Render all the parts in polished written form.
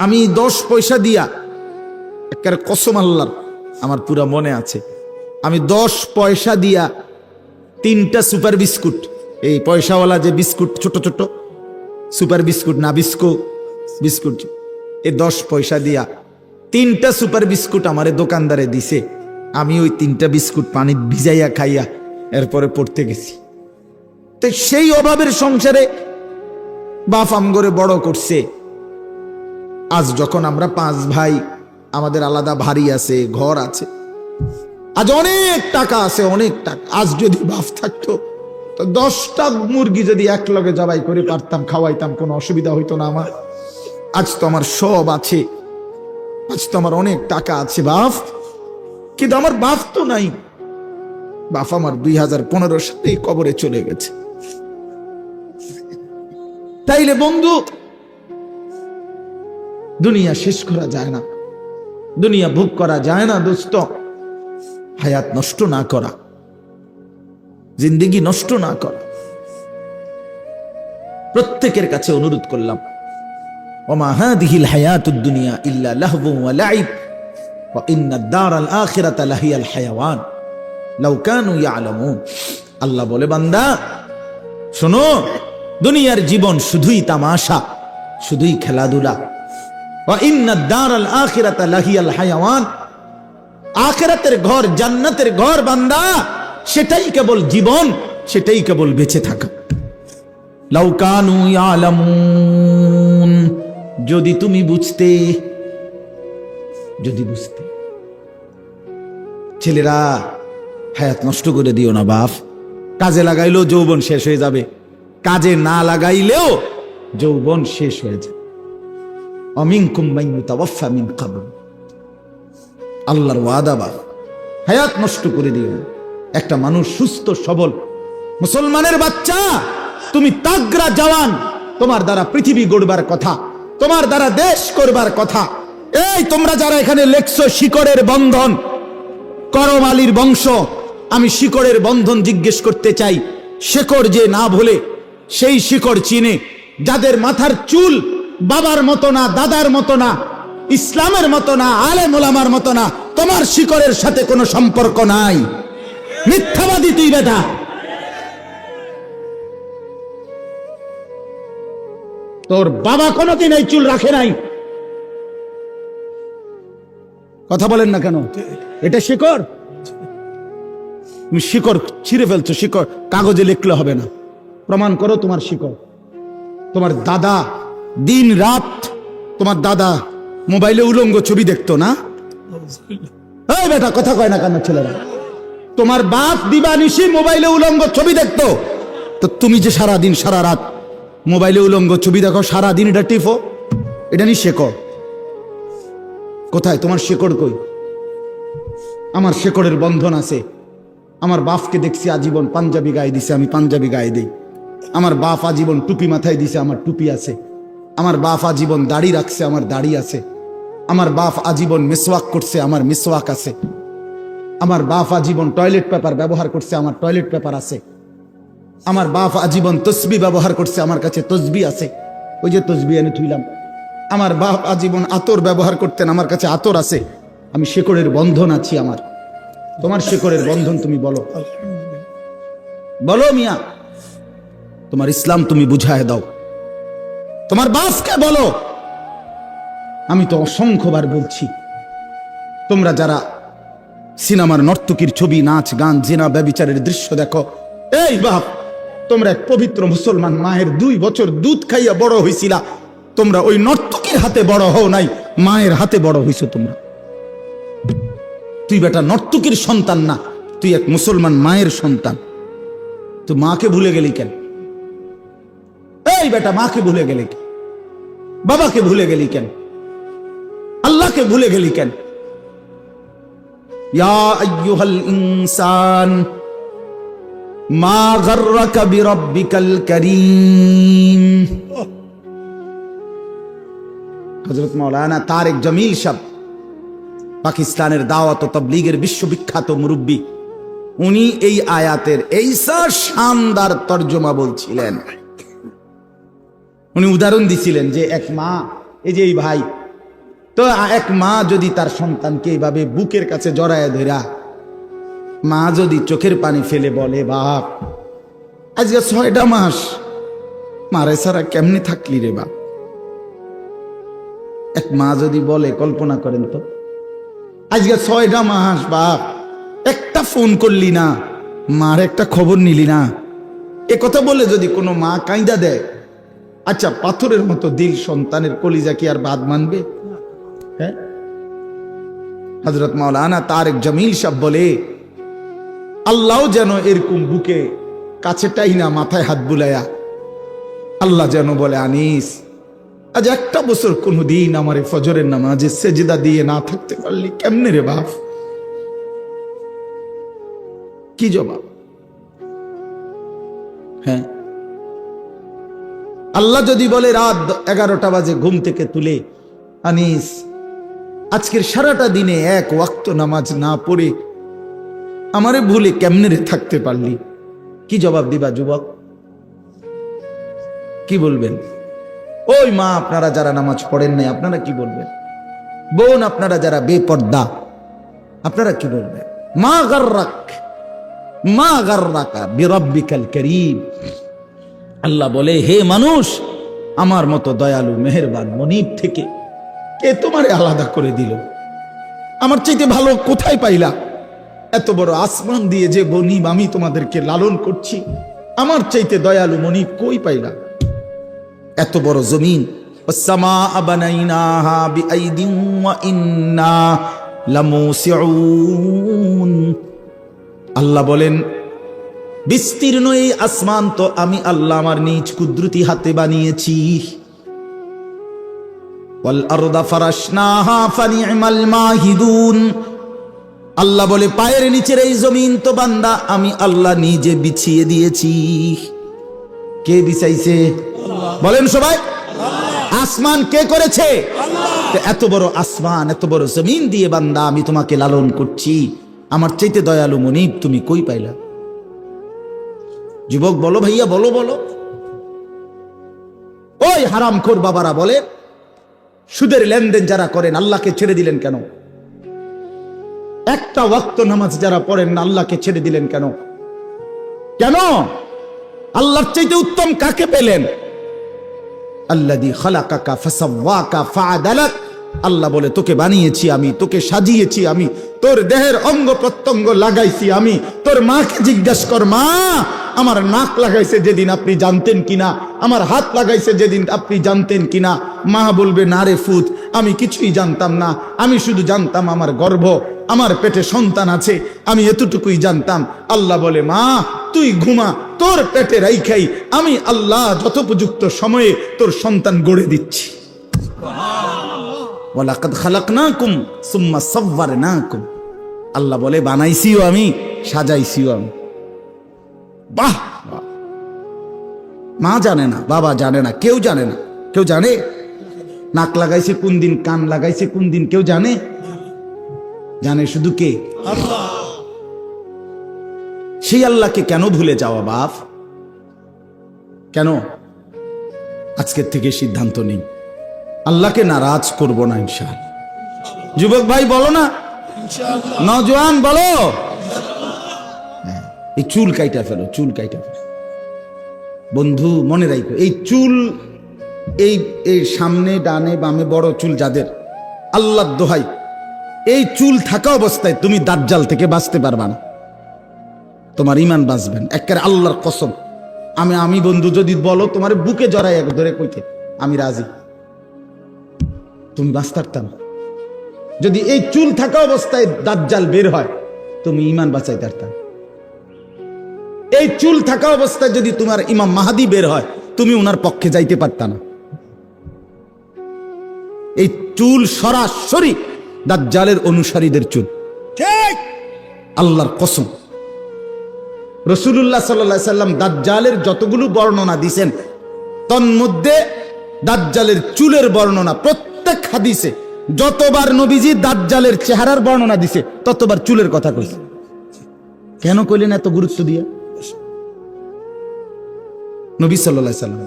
আমি 10 পয়সা দিয়া, একের কসম আল্লাহর, আমার পুরা মনে আছে, আমি 10 পয়সা দিয়া 3টা সুপার বিস্কুট, এই পয়সাওয়ালা যে বিস্কুট, ছোট ছোট সুপার বিস্কুট না, বিস্কুট, এই 10 পয়সা দিয়া 3টা সুপার বিস্কুট আমারে দোকানদারে দিছে। আমি ওই 3টা বিস্কুট পানি ভিজাইয়া খাইয়া এরপরে পড়তে গেছি। তো সেই অভাবের সংসারে বাপ আমগরে বড় করছে। আজ যখন আমরা 5 ভাই, আমাদের আলাদা বাড়ি আছে, ঘর আছে, আজ অনেক টাকা আছে, অনেক টাকা। আজ যদি বাপ থাকতো তো 10টা মুরগি যদি এক লগে জবাই করে পারতাম, খাওয়াইতাম, কোনো অসুবিধা হইতো না আমার। আজ তো আমার সব আছে, আজ তো আমার অনেক টাকা আছে বাপ, কিন্তু আমার বাপ তো নাই। বাপ আমার 2015 সালেই কবরে চলে গেছে। তাইলে বন্ধু, দুনিয়া শেষ করা যায় না, দুনিয়া ভোগ করা যায় না দোস্ত। হায়াত নষ্ট না করা, জিন্দেগি নষ্ট না করা। প্রত্যেকের কাছে অনুরোধ করলাম, ওমা হাদিহিল হায়াতুদ দুনিয়া ইল্লা লাহবু ওয়া লাইব ওয়া ইন্নাদ দারাল আখিরাতা লাহিয়াল হায়াওয়ান লাউ কানু ইয়ালামুন। আল্লাহ বলে, বান্দা শোনো, দুনিয়ার জীবন শুধুই তামাশা, শুধুই খেলাধুলা। ওয়া ইন্নাদ দারাল আখিরাতা লাহিয়াল হায়াওয়ান, আখিরাতের ঘর, জান্নাতের ঘর বান্দা, সেটাই কেবল জীবন, সেটাই কেবল বেঁচে থাকা। লাউ কানু ইয়ালামুন, যদি তুমি বুঝতে, যদি বুঝতে। ছেলেরা, হায়াত নষ্ট করে দিও না বাপ। কাজে লাগাইলেও যৌবন শেষ হয়ে যাবে, কাজে না লাগাইলেও যৌবন শেষ হয়ে যাবে। অমিনকুম মান ইউতাওয়াফা মিন ক্বাবল, আল্লাহর ওয়াদা বাপ, হায়াত নষ্ট করে দিও না। একটা মানুষ সুস্থ সবল মুসলমানের বাচ্চা, তুমি তাগড়া জওয়ান, তোমার দ্বারা পৃথিবী গড়বার কথা, তোমার দ্বারা দেশ করবার কথা। এই তোমরা যারা এখানে লেখছো শিকড়ের বন্ধন, করম আলীর বংশ, আমি শিকড়ের বন্ধন জিজ্ঞেস করতে চাই। শিকড় যে না ভুলে, সেই শিকড় চিনে, যাদের মাথার চুল বাবার মতো না, দাদার মতো না, ইসলামের মতো না, আলেম ওলামার মতো না, তোমার শিকড়ের সাথে কোনো সম্পর্ক নাই। মিথ্যাবাদী তুই বেটা। তোর বাবা কোনোদিন এই চুল রাখে নাই। কথা বলেন না কেন? এটা শিকড়, তুমি শিকড় ছিঁড়ে ফেলছো। শিকড় কাগজে লিখলে হবে না, প্রমাণ করো তোমার শিকড়। তোমার দাদা দিন রাত, তোমার দাদা মোবাইলে উলঙ্গ ছবি দেখতো না? এই বেটা, কথা কয় না কেন ছেলেরা? তোমার বাপ দিবানিশি মোবাইলে উলঙ্গ ছবি দেখতো, তো তুমি যে সারা দিন সারা রাত মোবাইলে উলঙ্গ ছবি দেখো, সারা দিন এটা টিপো, এটা নি শেকড়? কোথায় তোমার শেকড়? কই? আমার শেকড়ের বন্ধন আছে। আমার বাপকে দেখছি আজীবন পাঞ্জাবি গায়ে দিছে, আমি পাঞ্জাবি গায়ে দিই। আমার বাপ আজীবন টুপি মাথায় দিছে, আমার টুপি আছে। আমার বাপ আজীবন দাড়ি রাখছে, আমার দাড়ি আছে। আমার বাপ আজীবন মিসওয়াক করছে, আমার মিসওয়াক আছে। আমার বাপ আজীবন টয়লেট পেপার ব্যবহার করছে, আমার টয়লেট পেপার আছে। আমার বাপ আজীবন তসবি ব্যবহার করছে, আমার কাছে তসবি আছে, ওই যে তসবি এনে থুইলাম। আমার বাপ আজীবন আতর ব্যবহার করতেন, আমার কাছে আতর আছে। আমি শেকড়ের বন্ধন আছি আমার। তোমার শেকড়ের বন্ধন তুমি বলো, বলো মিয়া, তোমার ইসলাম তুমি বুঝায় দাও, তোমার বাপকে বলো। আমি তো অসংখ্যবার বলছি, তোমরা যারা সিনেমার নর্তকীর ছবি, নাচ গান, জিনা ব্যভিচারের দৃশ্য দেখো, এই বাপ, তোমরা এক পবিত্র মুসলমান মায়ের 2 বছর দুধ খাইয়া বড় হইছিলা। তোমরা ওই নর্তকীর হাতে বড় হও নাই, মায়ের হাতে বড় হইছো তোমরা। তুই বেটা নর্তকীর সন্তান না, তুই এক মুসলমান মায়ের সন্তান। তুই মাকে ভুলে গেলি কেন? এই বেটা, মাকে ভুলে গেলি কেন? বাবাকে ভুলে গেলি কেন? আল্লাহকে ভুলে গেলি কেন? ইয়া আইয়ুহাল ইনসান মা গাররাকা বিরাব্বিকাল কারীম। হযরত মাওলানা তারেক জামিল সাহেব, পাকিস্তানের দাওয়াত ও তাবলীগের বিশ্ববিখ্যাত মুরব্বী, উনি এই আয়াতের এইসা শানদার তর্জমা বলছিলেন। উনি উদাহরণ দিছিলেন যে এক মা, এই যে এই ভাই, তো এক মা যদি তার সন্তানকে এইভাবে বুকের কাছে জড়ায় ধরা, মা যদি চোখের পানি ফেলে বলে, বাপ আজকে 6টা মাস মারে ছাড়া কেমনি থাকলি রে বাপ। এক মা যদি বলে, কল্পনা করেন তো, আজকে 6টা মাস বাপ একটা ফোন করলি না, মার একটা খবর নিলি না, এ কথা বলে যদি কোনো মা কাঁদা দেয়, আচ্ছা পাথরের মতো দিল সন্তানের কলিজা কি আর বাদ মানবে? হ্যাঁ, হযরত মাওলানা তারেক জামিল সাহেব বলে, আল্লাহ যেন এরকম বুকে কাছেটাই না, মাথায় হাত বুলায়া আল্লাহ যেন বলে, আনিস আজ একটা বছর কোনদিন আমার ফজরের নামাজে সেজদা দিয়ে না থাকতে পারলি কেমনে রে বাপ? কি জবাব? হ্যাঁ, আল্লাহ যদি বলে রাত 11টা বাজে ঘুম থেকে তুলে, আনিস আজকের সারাটা দিনে এক ওয়াক্ত নামাজ না পড়ে আমারে ভুলে কেমনে রে থাকতে পারলি? কি জবাব দিবা যুবক? কি বলবেন? ওই মা আপনারা যারা নামাজ পড়েন নাই, আপনারা কি বলবেন? বোন আপনারা যারা বেপর্দা, আপনারা কি বলবেন? মা গাররাকা বিরাব্বিকাল কারীম। আল্লাহ বলে, হে মানুষ, আমার মতো দয়ালু মেহেরবান মনিব থেকে কে তোমারে আলাদা করে দিল? আমার চাইতে ভালো কোথায় পাইলা? এত বড় আসমান দিয়ে যে মনিব আমি তোমাদেরকে লালন করছি, আমার চাইতে দয়ালু মনিব কই পাইলা? এত বড় জমিন, ওয়াস-সামাআ বানাইনাহা বিআইদিন ওয়া ইন্না লামুসিউন। আল্লাহ বলেন, বিস্তীর্ণ এই আসমান তো আমি আল্লাহ আমার নিজ কুদরতি হাতে বানিয়েছি। ওয়াল আরদা ফারাশনাহা ফানি'মাল মাহিদুন। আল্লাহ বলে, পায়ের নিচের এই জমিন তো বান্দা আমি আল্লাহ নিজে বিছিয়ে দিয়েছি। কে বিছাইছে? বলেন সবাই। আসমান কে করেছে? এত বড় আসমান, এত বড় জমিন দিয়ে বান্দা আমি তোমাকে লালন করছি, আমার চাইতে দয়ালু মনিব তুমি কই পাইলা? যুবক বলো, ভাইয়া বলো বলো। ওই হারামখোর বাবারা বলে, সুদের লেনদেন যারা করেন আল্লাহকে ছেড়ে দিলেন কেন? একটা ওয়াক্ত নামাজ যারা পড়েন না আল্লাহকে ছেড়ে দিলেন কেন? কেন? আল্লাহর চাইতে উত্তম কাকে পেলেন? আল্লাযী খালাকাকা ফাসাওয়াকা ফাআদালাক। আল্লাহ বলে, তোকে বানিয়েছি আমি, তোকে সাজিয়েছি আমি, তোর দেহের অঙ্গ প্রত্যঙ্গ লাগাইছি আমি। তোর মাকে জিজ্ঞাসা কর, মা আমার নাক লাগাইছে যেদিন আপনি জানতেন কিনা? আমার হাত লাগাইছে যেদিন আপনি জানতেন কিনা? মা বলবে, না রে ফুত, আমি কিছুই জানতাম না, আমি শুধু জানতাম আমার গর্ভ, আমার পেটে সন্তান আছে, আমি এতটুকুই জানতাম। আল্লাহ বলে, মা তুই ঘুমা, তোর পেটে রাইখাই আমি আল্লাহ যথোপযুক্ত সময়ে তোর সন্তান গড়ে দিচ্ছি। ওয়ালাকাদ খালাকনাকুম সুম্মা সাওয়ারনাকুম। আল্লাহ বলে, বানাইছিও আমি, সাজাইছিও আমি। বাহ! মা জানে না, বাবা জানে না, কেউ জানে না। কেউ জানে নাক লাগাইছে কোন দিন, কান লাগাইছে কোন দিন? কেউ জানে? জানে শুধু কে? আল্লাহ। সেই আল্লাহকে কেন ভুলে যাওয়া বাপ? কেন? আজকের থেকে সিদ্ধান্ত নিন, আল্লাহকে নারাজ করব না ইনশাআল্লাহ। যুবক ভাই বলো না, নওজোয়ান বলো, এই চুল কাইটা ফেলো, চুল কাইটা ফেলো। বন্ধু মনে রাখো, এই চুল, এই সামনে ডানে বামে বড় চুল যাদের, আল্লাহর দোহাই, এই চুল থাকা অবস্থায় তুমি দাজ্জাল থেকে বাঁচতে পারবা না, তোমার ঈমান বাঁচবেন একেবারে আল্লাহর কসম। আমি বন্ধু যদি বলো তোমার বুকে জড়াই এক ধরে কইতে আমি রাজি, তুমি বাঁচতে পারতাম। যদি এই চুল থাকা অবস্থায় দাজ্জাল বের হয়, তুমি ঈমান বাঁচাইতে পারতাম। এই চুল থাকা অবস্থায় যদি তোমার ইমাম মাহাদি বের হয়, তুমি উনার পক্ষে যাইতে পারতা না। এই চুল সরাসরি দাজ্জালের অনুসারীদের চুল, ঠিক আল্লাহর কসম। রাসূলুল্লাহ সাল্লাল্লাহু আলাইহি সাল্লাম দাজ্জালের যতগুলো বর্ণনা দিয়েছেন, তন্মধ্যে দাজ্জালের চুলের বর্ণনা প্রত্যেক হাদিসে যতবার নবীজি দাজ্জালের চেহারার বর্ণনা দিছে, ততবার চুলের কথা কইছে। কেন কইলেন এত গুরুত্ব দিয়ে? নবী সাল্লাল্লাহু আলাইহি সাল্লাম।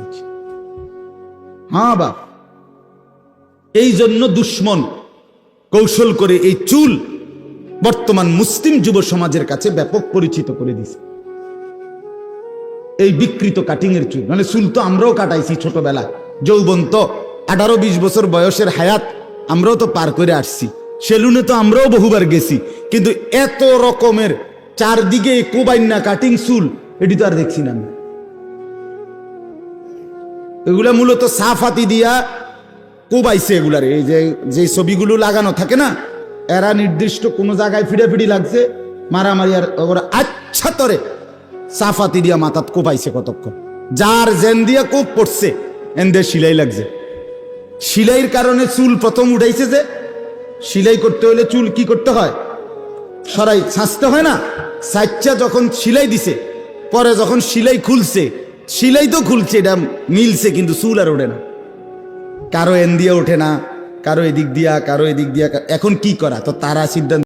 হ্যাঁ বাপ, এই জন্য দুশ্মন কৌশল করে এই চুল বর্তমান মুসলিম যুব সমাজের কাছে ব্যাপক পরিচিত করে দিছে। এই বিকৃত কাটিং এর চুল, মানে চুল তো আমরাও কাটাইছি ছোটবেলা, যৌবন তো 18-20 বছর বয়সের হায়াত আমরাও তো পার করে আসছি, সেলুনে তো আমরাও বহুবার গেছি, কিন্তু এত রকমের চারদিকে কোবাইন্না কাটিং চুল এটি তো আর দেখছি না আমি। এগুলা মূলত সাফাতি দিয়া কোবাইছে এগুলার, এই যে ছবিগুলো লাগানো থাকে না, এরা নির্দিষ্ট কোনো জায়গায় ফিড়াফিড়ি লাগছে, মারামারি, আর ওরা আচ্ছা তরে সাফাতি দিয়া মাথাত কোপাইছে কতক্ষণ, যার জেন দিয়া কোপ পড়ছে এনদের সিলাই লাগছে। সিলাইয়ের কারণে চুল প্রথম উঠাইছে, যে সিলাই করতে হলে চুল কি করতে হয়, সরাই ছাঁচতে হয় না, সাচ্চা যখন সিলাই দিছে, পরে যখন সিলাই খুলছে, সিলাই তো খুলছে, এটা মিলছে, কিন্তু চুল আর ওঠে না, কারো এন দিয়ে ওঠে না, কারো এদিক দিয়া, কারো এদিক দিয়া। এখন কি করা, তো তারা সিদ্ধান্ত